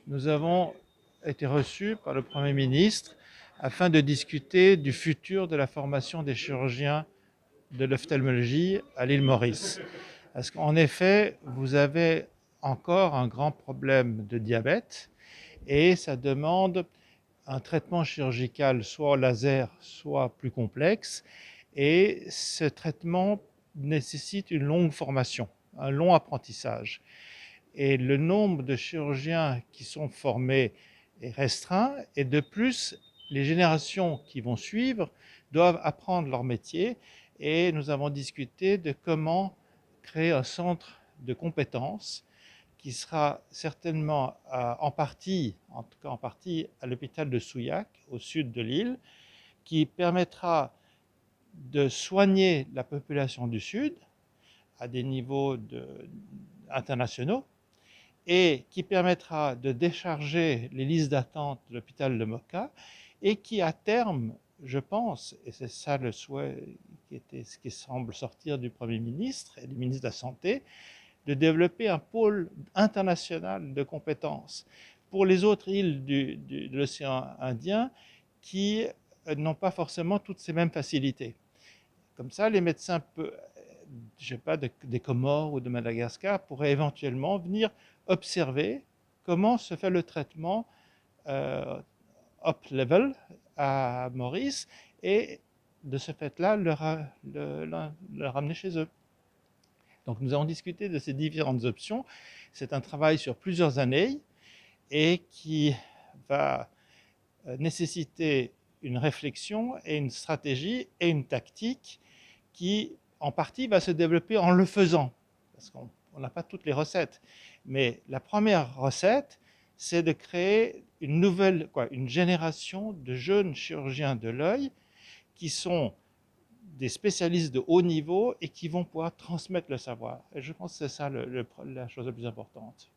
nous avons été reçus par le Premier ministre afin de discuter du futur de la formation des chirurgiens de l'ophtalmologie à l'île Maurice. Parce qu'en effet, vous avez encore un grand problème de diabète et ça demande un traitement chirurgical soit au laser, soit plus complexe. Et ce traitement nécessite une longue formation, un long apprentissage. Et le nombre de chirurgiens qui sont formés est restreint. Et de plus, les générations qui vont suivre doivent apprendre leur métier. Et nous avons discuté de comment créer un centre de compétences qui sera certainement en partie, en tout cas en partie, à l'hôpital de Souillac, au sud de l'île, qui permettra de soigner la population du sud à des niveaux internationaux et qui permettra de décharger les listes d'attente de l'hôpital de Moka et qui, à terme, je pense, et c'est ça le souhait qui était ce qui semble sortir du Premier ministre et du ministre de la Santé, de développer un pôle international de compétences pour les autres îles de l'océan Indien qui n'ont pas forcément toutes ces mêmes facilités. Comme ça, les médecins, je sais pas, des Comores ou de Madagascar pourraient éventuellement venir observer comment se fait le traitement up level à Maurice et de ce fait-là le ramener chez eux. Donc nous avons discuté de ces différentes options. C'est un travail sur plusieurs années et qui va nécessiter une réflexion et une stratégie et une tactique qui, en partie, va se développer en le faisant, parce qu'on n'a pas toutes les recettes. Mais la première recette, c'est de créer une génération de jeunes chirurgiens de l'œil qui sont des spécialistes de haut niveau et qui vont pouvoir transmettre le savoir. Et je pense que c'est ça la chose la plus importante.